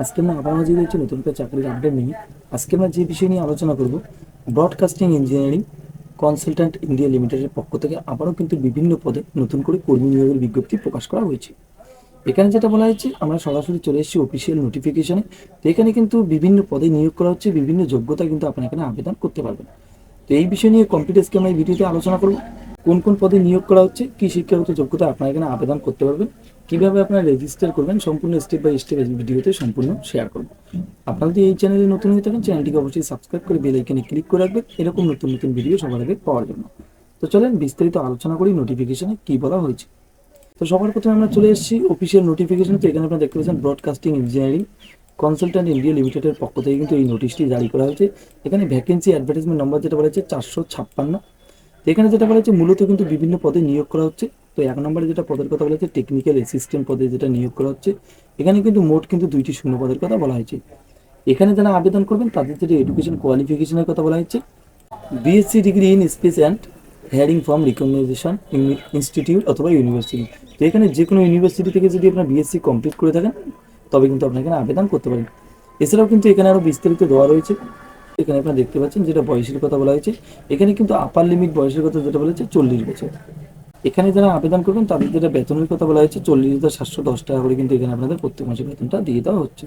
আজকে আমরা আবার হাজির হয়েছি নতুন একটা চাকরির আপডেট নিয়ে। আজকে আমরা যে বিষয় নিয়ে আলোচনা করব, ব্রডকাস্টিং ইঞ্জিনিয়ারিং কনসালট্যান্ট ইন্ডিয়া লিমিটেডের পক্ষ থেকে আবারও কিন্তু বিভিন্ন পদে নতুন করে কর্মী নিয়োগের বিজ্ঞপ্তি প্রকাশ করা হয়েছে। এখানে যেটা বলা হয়েছে, আমরা সরাসরি চলে এসেছি অফিসিয়াল নোটিফিকেশনে। তো এখানে কিন্তু বিভিন্ন পদে নিয়োগ করা হচ্ছে, বিভিন্ন যোগ্যতা কিন্তু আপনি এখানে আবেদন করতে পারবেন। তো এই বিষয় নিয়ে কম্পিউটারকে আমরা এই ভিডিওতে আলোচনা করব। কোন কোন পদে নিয়োগ করা হচ্ছে, কি শিক্ষাগত যোগ্যতা আপনারা এখানে আবেদন করতে পারবেন, কিভাবে আপনারা রেজিস্টার করবেন, সম্পূর্ণ স্টেপ বাই স্টেপ ভিডিওতে সম্পূর্ণ শেয়ার করব। আপনারা যদি এই চ্যানেলে নতুন হয়ে থাকেন, চ্যানেলটিকে অবশ্যই সাবস্ক্রাইব করে বেল আইকনে ক্লিক করে রাখবেন এরকম নতুন নতুন ভিডিও সবার আগে পাওয়ার জন্য। তো চলেন বিস্তারিত আলোচনা করি নোটিফিকেশনে কি বলা হয়েছে। তো সবার প্রথমে আমরা চলে এসেছি অফিসিয়াল নোটিফিকেশন। তো এখানে আপনারা দেখতে পাচ্ছেন ব্রডকাস্টিং ইঞ্জিনিয়ারিং কনসালট্যান্ট ইন্ডিয়া লিমিটেডের পক্ষ থেকে কিন্তু এই নোটিশটি জারি করা হয়েছে। এখানে ভ্যাকেন্সি অ্যাডভার্টাইজমেন্ট নম্বর যেটা বলা হচ্ছে 456। তো এখানে যেটা বলা হচ্ছে মূলত কিন্তু বিভিন্ন পদে নিয়োগ করা হচ্ছে। তো এক নম্বরে যেটা পদের কথা বলা হচ্ছে টেকনিক্যাল অ্যাসিস্ট্যান্ট পদে যেটা নিয়োগ করা হচ্ছে, এখানে কিন্তু মোট কিন্তু 2টি শূন্য পদের কথা বলা হয়েছে। এখানে যারা আবেদন করবেন তাদের যেটা এডুকেশন কোয়ালিফিকেশনের কথা বলা হচ্ছে BSc degree in space and hearing from recognition institute অথবা ইউনিভার্সিটি। তো এখানে যে কোনো ইউনিভার্সিটি থেকে যদি আপনার বিএসসি কমপ্লিট করে থাকেন তবে কিন্তু আপনি এখানে আবেদন করতে পারেন। এছাড়াও কিন্তু এখানে আরও বিস্তারিত দেওয়া রয়েছে। এখানে আপনারা দেখতে পাচ্ছেন যেটা বয়সের কথা বলা হয়েছে, এখানে কিন্তু আপার লিমিট বয়সের কথা যেটা বলা হচ্ছে 40 বছর। এখানে যারা আবেদন করবেন তাদের যেটা বেতনের কথা বলা হয়েছে 40,710 টাকা করে কিন্তু এখানে আপনাদের প্রত্যেক মাসে বেতনটা দিয়ে দেওয়া হচ্ছে।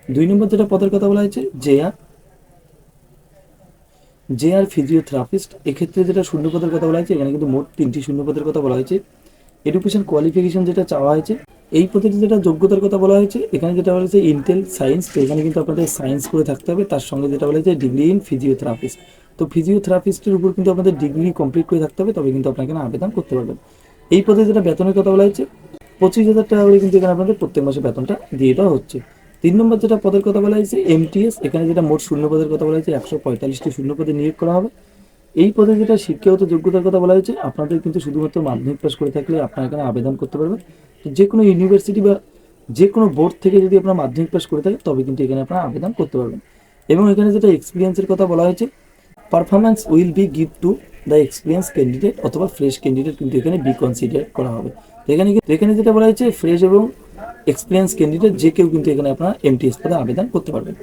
2 নম্বর যেটা পদের কথা বলা হয়েছে জে আর ফিজিওথেরাপিস্ট। এক্ষেত্রে যেটা শূন্যপদের কথা বলা হয়েছে, এখানে কিন্তু মোট 3টি শূন্যপদের কথা বলা হয়েছে। এডুকেশন কোয়ালিফিকেশন যেটা চাওয়া হয়েছে, এই পদে যেটা যোগ্যতার কথা বলা হয়েছে, এখানে যেটা বলা হয়েছে ইন্টেল সায়েন্স। তো এখানে কিন্তু আপনাদের সায়েন্স করে থাকতে হবে, তার সঙ্গে যেটা বলা হয়েছে ডিগ্রি ইন ফিজিওথেরাপিস্ট। তো ফিজিওথেরাপিস্টের উপর কিন্তু আপনাদের ডিগ্রি কমপ্লিট করে থাকতে হবে, তবে কিন্তু আপনাকে আবেদন করতে পারবেন। এই পদে যেটা বেতনের কথা বলা হয়েছে 25,000 টাকা করে কিন্তু এখানে আপনাদের প্রত্যেক মাসে বেতনটা দিয়ে দেওয়া হচ্ছে। 3 নম্বর যেটা পদের কথা বলা হয়েছে এমটিএস। এখানে যেটা মোট শূন্য পদের কথা বলা হয়েছে 145টি শূন্য পদে নিয়োগ করা হবে। এই পদে যেটা শিক্ষাগত যোগ্যতার কথা বলা হয়েছে, আপনাদের কিন্তু শুধুমাত্র মাধ্যমিক পাস করে থাকলে আপনারা এখানে আবেদন করতে পারবেন। তো যে কোনো ইউনিভার্সিটি বা যে কোনো বোর্ড থেকে যদি আপনারা মাধ্যমিক পাস করে থাকেন তবে কিন্তু এখানে আপনারা আবেদন করতে পারবেন। এবং এখানে যেটা এক্সপিরিয়েন্সের কথা বলা হয়েছে, performance will be give to the experience candidate অথবা ফ্রেশ ক্যান্ডিডেট কিন্তু এখানে বি কনসিডার করা হবে। তো এখানে যেটা বলা হয়েছে ফ্রেশ এবং এক্সপিরিয়েন্স ক্যান্ডিডেট যে কেউ কিন্তু এখানে আপনারা এমটিএস পদে আবেদন করতে পারবেন।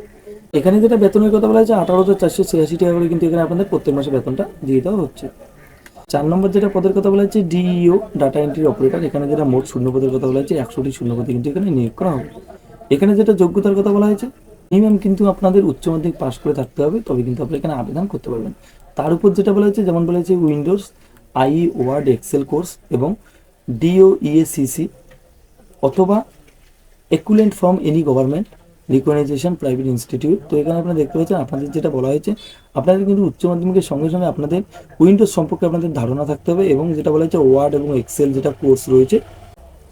এখানে যেটা বেতনের কথা বলা হয়েছে 18,486 টাকা করে কিন্তু এখানে আপনাদের প্রত্যেক মাসে বেতনটা দিয়ে দেওয়া হচ্ছে। 4 নম্বর যেটা পদের কথা বলা হচ্ছে ডিইও ডাটা এন্ট্রি অপারেটর। এখানে যেটা মোট শূন্য পদের কথা বলা হচ্ছে 100টি শূন্য পদে কিন্তু এখানে নিয়োগ করা হবে। এখানে যেটা যোগ্যতার কথা বলা হয়েছে, মিনিমাম কিন্তু আপনাদের উচ্চ মাধ্যমিক পাস করে থাকতে হবে, তবে কিন্তু আপনি এখানে আবেদন করতে পারবেন। তার উপর যেটা বলা হয়েছে, যেমন বলা হয়েছে Windows I Word Excel course এবং ডিওইএসিসি অথবা equivalent from any government recognition private institute. তো এখানে আপনারা দেখতে পাচ্ছেন আপনাদের যেটা বলা হয়েছে, আপনাদের কিন্তু উচ্চ মাধ্যমিকের সঙ্গে সঙ্গে আপনাদের উইন্ডোজ সম্পর্কে আপনাদের ধারণা থাকতে হবে এবং যেটা বলা হয়েছে ওয়ার্ড এবং এক্সেল যেটা কোর্স রয়েছে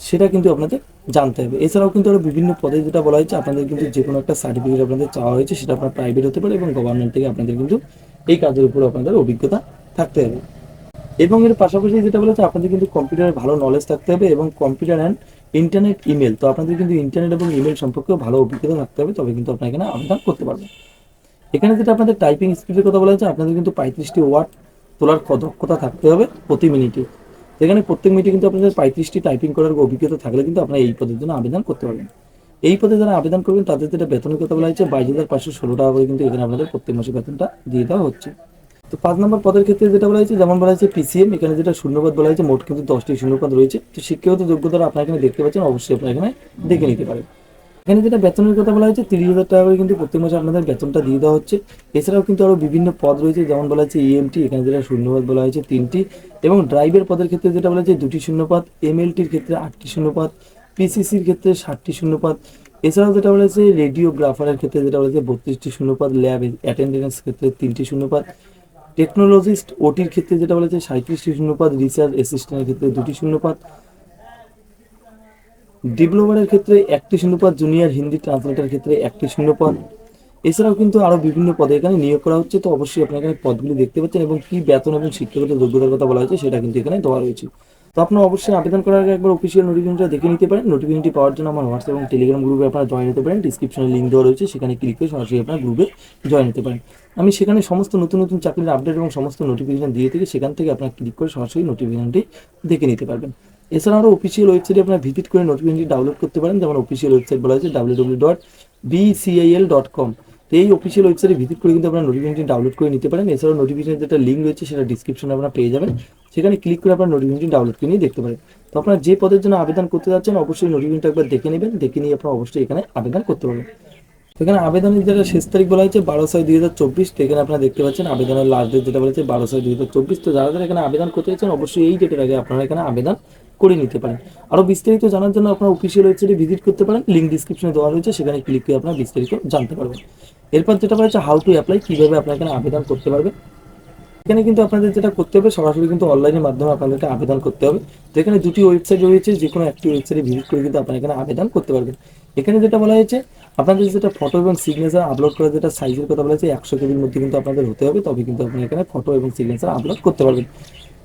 সেটা কিন্তু আপনাদের জানতে হবে। এছাড়াও কিন্তু আরও বিভিন্ন পদে যেটা বলা হয়েছে, আপনাদের কিন্তু যে কোনো একটা সার্টিফিকেট আপনাদের চাওয়া হয়েছে, সেটা আপনার প্রাইভেট হতে পারে এবং গভর্নমেন্ট থেকে আপনাদের কিন্তু এই কাজের উপর আপনাদের অভিজ্ঞতা থাকতে হবে। এবং এর পাশাপাশি যেটা বলেছে আপনাদের কিন্তু কম্পিউটারের ভালো নলেজ থাকতে হবে এবং কম্পিউটার অ্যান্ড ইন্টারনেট ইমেল। তো আপনাদের কিন্তু ইন্টারনেট এবং ইমেল সম্পর্কেও ভালো অভিজ্ঞতা থাকতে হবে, তবে কিন্তু আপনারা এখানে আবেদন করতে পারবেন। এখানে যেটা আপনাদের টাইপিং স্পিডের কথা বলা হয়েছে, আপনাদের কিন্তু 35টি ওয়ার্ড তোলার দক্ষতা থাকতে হবে প্রতি মিনিটে। এখানে প্রত্যেক মিনিটে কিন্তু আপনাদের 35টি টাইপিং করার অভিজ্ঞতা থাকলে কিন্তু আপনারা এই পদের জন্য আবেদন করতে পারবেন। এই পদে যারা আবেদন করবেন তাদের যেটা বেতনের কথা বলা হয়েছে 22,516 টাকা করে কিন্তু এখানে আপনাদের প্রত্যেক মাসে বেতনটা দিয়ে দেওয়া হচ্ছে। তো 5 নম্বর পদের ক্ষেত্রে যেটা বলা হয়েছে, যেমন বলা হয়েছে পিসিএম। এখানে যেটা শূন্যপদ বলা হয়েছে, মোট কিন্তু 10টি শূন্যপদ রয়েছে। তো শিক্ষাগত যোগ্যতা আপনারা এখানে দেখতে পাচ্ছেন, অবশ্যই আপনারা এখানে দেখে নিতে পারেন। এখানে যেটা বেতনের কথা বলা হয়েছে 30,000 টাকা করে কিন্তু প্রত্যেক মাসে আপনাদের বেতনটা দিয়ে দেওয়া হচ্ছে। এছাড়াও কিন্তু আরও বিভিন্ন পদ রয়েছে, যেমন বলা হয়েছে ইএমটি। এখানে যেটা শূন্যপদ বলা হয়েছে 3টি এবং ড্রাইভের পদের ক্ষেত্রে যেটা বলা হয়েছে 2টি শূন্যপদ, এমএলটির ক্ষেত্রে 8টি শূন্যপদ, পিসিসির ক্ষেত্রে 60টি শূন্যপদ। এছাড়াও যেটা বলা হয়েছে রেডিওগ্রাফারের ক্ষেত্রে যেটা বলা হয়েছে 32টি শূন্যপদ, ল্যাব অ্যাটেন্ডেন্স ক্ষেত্রে 3টি শূন্যপদ, টেকনোলজিস্ট ওটির ক্ষেত্রে যেটা বলা হয়েছে 37টি শূন্যপদ, রিসার্চ অ্যাসিস্ট্যান্টের ক্ষেত্রে 2টি শূন্যপদ, ডেভেলপারের ক্ষেত্রে 1টি শূন্যপদ, জুনিয়র হিন্দি ট্রান্সলেটার ক্ষেত্রে 1টি শূন্যপদ। এছাড়াও কিন্তু আরও বিভিন্ন পদে এখানে নিয়োগ করা হচ্ছে। তো অবশ্যই আপনারা এখানে পদগুলি দেখতে পাচ্ছেন এবং কি বেতন এবং শিক্ষাগত যোগ্যতার কথা বলা হয়েছে সেটা কিন্তু এখানে দেওয়া রয়েছে। তো আপনারা অবশ্যই আবেদন করার আগে একবার অফিসিয়াল নোটিফিকেশনটা দেখে নিতে পারেন। নোটিফিকেশনটি পাওয়ার জন্য আমার হোয়াটসঅ্যাপ এবং টেলিগ্রাম গ্রুপে আপনারা জয়েন হতে পারেন। ডিসক্রিপশনে লিঙ্ক দেওয়া রয়েছে, সেখানে ক্লিক করে সরাসরি আপনার গ্রুপে জয়েন হতে পারেন। আমি সেখানে সমস্ত নতুন নতুন চাকরির আপডেট এবং সমস্ত নোটিফিকেশন দিয়ে থেকে সেখান থেকে আপনারা ক্লিক করে সরাসরি নোটিফিকেশনটি দেখে নিতে পারবেন। এছাড়া আরও অফিসিয়াল ওয়েবসাইটে আপনারা ভিজিট করে নোটিফিকেশনটি ডাউনলোড করতে পারেন। যেমন অফিসিয়াল ওয়েবসাইট বলা হয়েছে www.bsc bcil.com। তো এই অফিসিয়াল ওয়েবসাইটে ভিজিট করে কিন্তু আপনারা নোটিফিকেশন ডাউনলোড করে নিতে পারেন। এছাড়াও নোটিফিকেশন যেটা লিঙ্ক রয়েছে সেটা ডিসক্রিপশনে আপনারা পেয়ে যাবেন, সেখানে ক্লিক করে আপনারা নোটিফিকেশন ডাউনলোড করে নিয়ে দেখতে পারেন। তো আপনারা যে পদের জন্য আবেদন করতে যাচ্ছেন অবশ্যই নোটিফিকেশনটা একবার দেখে নেবেন, দেখে নিয়ে আপনারা অবশ্যই এখানে আবেদন করতে পারবেন। এখানে আবেদনের যেটা শেষ তারিখ বলা হয়েছে 12/6/2024। তো এখানে আপনারা দেখতে পাচ্ছেন আবেদনের লাস্ট ডেট যেটা বলেছে 12/6/2024। তো যারা যারা এখানে আবেদন করতে চাচ্ছেন অবশ্যই এই ডেটের আগে আপনারা এখানে আবেদন করে নিতে পারেন। আরও বিস্তারিত জানার জন্য আপনারা অফিসিয়াল ওয়েবসাইটে ভিজিট করতে পারেন, লিঙ্ক ডিসক্রিপশনে দেওয়া রয়েছে, সেখানে ক্লিক করে আপনারা বিস্তারিত জানতে পারবেন। এরপর যেটা বলেছে হাউ টু অ্যাপ্লাই, কীভাবে আপনারা এখানে আবেদন করতে পারবেন। এখানে কিন্তু আপনাদের যেটা করতে হবে সরাসরি কিন্তু অনলাইনের মাধ্যমে আপনাদেরকে আবেদন করতে হবে। তো এখানে দুটি ওয়েবসাইট রয়েছে, যে কোনো একটি ওয়েবসাইটে ভিজিট করে কিন্তু আপনারা এখানে আবেদন করতে পারবেন। এখানে যেটা বলা হয়েছে আপনাদের যেটা ফটো এবং সিগনেচার আপলোড করার যেটা সাইজের কথা বলা হয়েছে 100 কেবির মধ্যে কিন্তু আপনাদের হতে হবে, তবে কিন্তু আপনি এখানে ফটো এবং সিগনেচার আপলোড করতে পারবেন।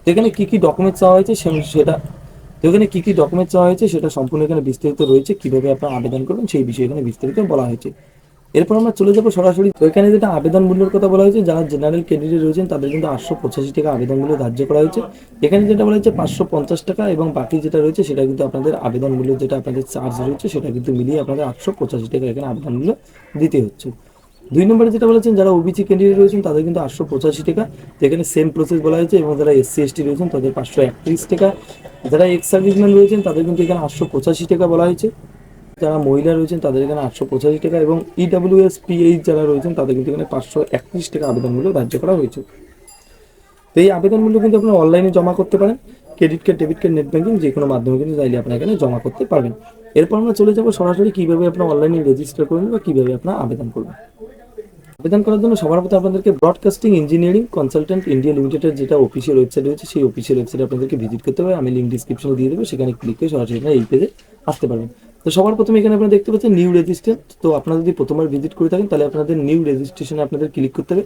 তো এখানে কী কী ডকুমেন্টস চাওয়া হয়েছে সেটা তো এখানে কী কী ডকুমেন্টস চাওয়া হয়েছে সেটা সম্পূর্ণ এখানে বিস্তারিত রয়েছে, কীভাবে আপনারা আবেদন করবেন সেই বিষয়ে এখানে বিস্তারিত বলা হয়েছে। এরপর আমরা চলে যাবো সরাসরি। তো এখানে যেটা আবেদন মূল্যের কথা বলা হয়েছে, যারা জেনারেল ক্যান্ডিডেট রয়েছেন তাদের কিন্তু 885 টাকা আবেদন মূল্য ধার্য করা হয়েছে। এখানে যেটা বলা হয়েছে 550 টাকা, এবং বাকি যেটা রয়েছে সেটা কিন্তু আপনাদের আবেদন মূল্য যেটা আপনাদের চার্জ রয়েছে সেটা কিন্তু মিলিয়ে আপনাদের 885 টাকা এখানে আবেদন মূল্য দিতে হচ্ছে। 2 নম্বরে যেটা বলেছেন যারা ওবিসি ক্যান্ডিডেট রয়েছেন তাদের কিন্তু 885 টাকা। তো এখানে সেম প্রসেস বলা হয়েছে, এবং যারা SC ST রয়েছেন তাদের 531 টাকা। যারা এক্স সার্ভিসম্যান রয়েছেন তাদের কিন্তু এখানে 885 টাকা বলা হয়েছে। যারা মহিলা রয়েছেন তাদের এখানে 885 টাকা, এবং EWS/PH যারা রয়েছেন তাদের কিন্তু এখানে 531 টাকা আবেদন মূল্য ধার্য করা হয়েছে। তো এই আবেদন মূল্য কিন্তু আপনারা অনলাইনে জমা করতে পারেন, credit card, debit card, net banking যে কোনো মাধ্যমে কিন্তু চাইলে আপনারা এখানে জমা করতে পারবেন। এরপর আমরা চলে যাবো সরাসরি কীভাবে আপনারা অনলাইনে রেজিস্টার করবেন বা কীভাবে আপনারা আবেদন করবেন। আবেদন করার জন্য সবার প্রথমে আপনাদেরকে ব্রডকাস্টিং ইঞ্জিনিয়ারিং কনসালটেন্ট ইন্ডিয়া লিমিটেডের যেটা অফিসিয়াল ওয়েবসাইট রয়েছে সেই অফিসিয়াল ওয়েবসাইটে আপনাদেরকে ভিজিট করতে হবে। আমি লিঙ্ক ডিসক্রিপশনে দিয়ে দেবো, সেখানে ক্লিক করে সরাসরি আপনারা এই পেজে আসতে পারবেন। তো সবার প্রথমে এখানে আপনারা দেখতে পাচ্ছেন নিউ রেজিস্ট্রেশন। তো আপনারা যদি প্রথমবার ভিজিট করে থাকেন তাহলে আপনাদের নিউ রেজিস্ট্রেশনে আপনাদের ক্লিক করতে হবে।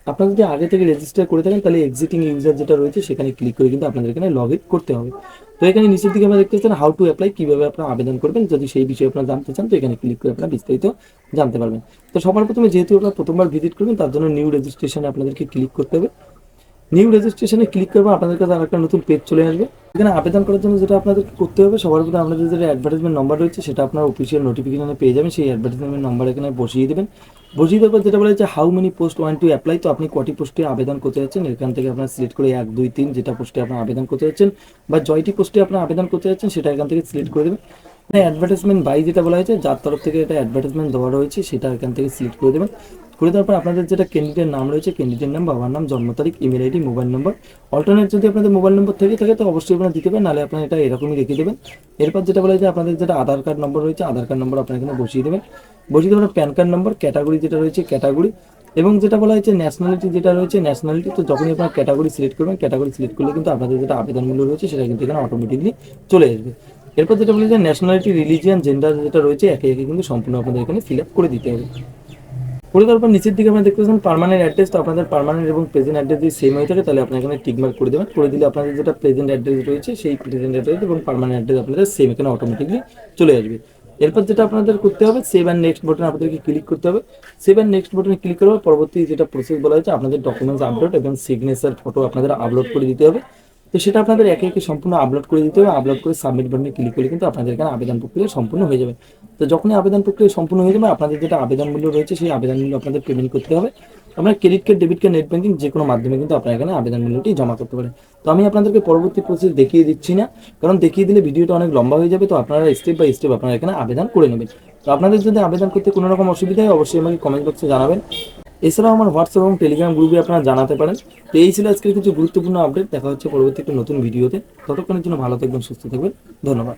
আপনারা যদি আগে থেকে রেজিস্টার করে থাকেন তাহলে এক্সিটিং ইউজার যেটা রয়েছে সেখানে ক্লিক করে কিন্তু আপনাদের এখানে লগ ইন করতে হবে। তো এখানে নিচের দিকে আমরা দেখতে পাচ্ছেন হাউ টু অ্যাপ্লাই, কীভাবে আপনারা আবেদন করবেন। যদি সেই বিষয়ে আপনারা জানতে চান তো এখানে ক্লিক করে আপনারা বিস্তারিত জানতে পারবেন। তো সবার প্রথমে যেহেতু আপনারা প্রথমবার ভিজিট করবেন তার জন্য নিউ রেজিস্ট্রেশনে আপনাদেরকে ক্লিক করতে হবে। নিউ রেজিস্ট্রেশনে ক্লিক করবো আপনাদের কাছে আরেকটা নতুন পেজ চলে আসবে। এখানে আবেদন করার জন্য যেটা আপনাদের করতে হবে সবার প্রথমে আপনাদের যেটা অ্যাডভার্টাইজমেন্ট নম্বর রয়েছে সেটা আপনার অফিসিয়াল নোটিফিকেশনে পেয়ে যাবেন, সেই অ্যাডভার্টাইজমেন্ট নম্বর এখানে বসিয়ে দেবেন। বসিয়ে দেওয়ার পর যেটা বলা হচ্ছে how many post want to apply, তো আপনি কটি পোস্টে আবেদন করতে যাচ্ছেন এখান থেকে আপনার সিলেক্ট করে 1 2 3 যেটা পোস্টে আপনার আবেদন করতে যাচ্ছেন বা জয়টি পোস্টে আপনার আবেদন করতে যাচ্ছেন সেটা এখান থেকে সিলেক্ট করে দেবেন। অ্যাডভার্টাইজমেন্ট বাই যেটা বলা হয়েছে যার তরফ থেকে এটা অ্যাডভার্টাইজমেন্ট দেওয়া রয়েছে সেটা এখান থেকে সিলেক্ট করে দেবেন। করে দেওয়ার পর আপনাদের যেটা ক্যান্ডিডেট নাম রয়েছে, ক্যান্ডিডেট নাম, বাবার নাম, জন্ম তারিখ, ইমেল আইডি, মোবাইল নম্বর, অল্টারনেট যদি আপনাদের মোবাইল নম্বর থেকে থাকে তো অবশ্যই আপনারা দিতে পারেন, নাহলে আপনারা এটা এরকমই রেখে দেবেন। এরপর যেটা বলা হয়েছে আপনাদের যেটা আধার কার্ড নম্বর রয়েছে আধার কার্ড নম্বর আপনারা এখানে বসিয়ে দেবেন। বসিয়ে দেবেন প্যান কার্ড নম্বর, ক্যাটাগরি যেটা রয়েছে ক্যাটাগরি, এবং যেটা বলা হয়েছে ন্যাশনালিটি যেটা রয়েছে ন্যাশনালিটি। তো যখনই আপনারা ক্যাটাগরি সিলেক্ট করবেন, ক্যাটাগরি সিলেক্ট করলে কিন্তু আপনাদের যেটা আবেদন মূল্য রয়েছে সেটা কিন্তু এখানে অটোমেটিকলি চলে আসবে। এরপর যেটা বলা হয়েছে ন্যাশনালিটি, রিলিজিয়ান, জেন্ডার যেটা রয়েছে একে একে কিন্তু সম্পূর্ণ আপনাদের এখানে ফিল আপ করে দিতে হবে। করে দেওয়ার পর নিচের দিকে আপনারা দেখতে পাচ্ছেন পার্মানেন্ট অ্যাড্রেস। তো আপনাদের পার্মানেন্ট এবং প্রেজেন্ট অ্যাড্রেস যদি সেম হয়ে থাকে তাহলে আপনারা এখানে টিক মার্ক করে দেবেন। করে দিলে আপনাদের যেটা প্রেজেন্ট অ্যাড্রেস রয়েছে সেই প্রেজেন্ট অ্যাড্রেস এবং পার্মানেন্ট অ্যাড্রেস আপনাদের সেম এখানে অটোমেটিকলি চলে আসবে। এরপর যেটা আপনাদের করতে হবে সেভ অ্যান্ড নেক্সট বাটনে আপনাদেরকে ক্লিক করতে হবে। সেভ অ্যান্ড নেক্সট বাটনে ক্লিক করার পরবর্তী যেটা প্রসেস বলা হয়েছে আপনাদের ডকুমেন্টস আপলোড এবং সিগনেচার ফটো আপনাদের আপলোড করে দিতে হবে। তো সেটা আপনাদের একে একে সম্পূর্ণ আপলোড করে দিতে হবে। আপলোড করে সাবমিট বাটনে ক্লিক করলে কিন্তু আপনাদের এখানে আবেদন প্রক্রিয়া সম্পূর্ণ হয়ে যাবে। তো যখনই আবেদন প্রক্রিয়া সম্পূর্ণ হয়ে যাবে আপনাদের যেটা আবেদন মূল্য রয়েছে সেই আবেদন মূল্য আপনাদের পেমেন্ট করতে হবে। আপনার credit card, debit card, net banking যে কোনো মাধ্যমে কিন্তু আপনারা এখানে আবেদন মূল্যটি জমা করতে পারেন। তো আমি আপনাদেরকে পরবর্তী প্রসেস দেখিয়ে দিচ্ছি না, কারণ দেখিয়ে দিলে ভিডিওটা অনেক লম্বা হয়ে যাবে। তো আপনারা স্টেপ বাই স্টেপ আপনারা এখানে আবেদন করে নেবেন। তো আপনাদের যদি আবেদন করতে কোনো রকম অসুবিধা হয় অবশ্যই আমাকে কমেন্ট বক্সে জানাবেন। এছাড়াও আমার হোয়াটসঅ্যাপ এবং টেলিগ্রাম গ্রুপে আপনারা জানাতে পারেন। তো এই ছিল আজকের কিছু গুরুত্বপূর্ণ আপডেট। দেখা হচ্ছে পরবর্তী একটা নতুন ভিডিওতে। ততক্ষণের জন্য ভালো থাকবেন, সুস্থ থাকবেন, ধন্যবাদ।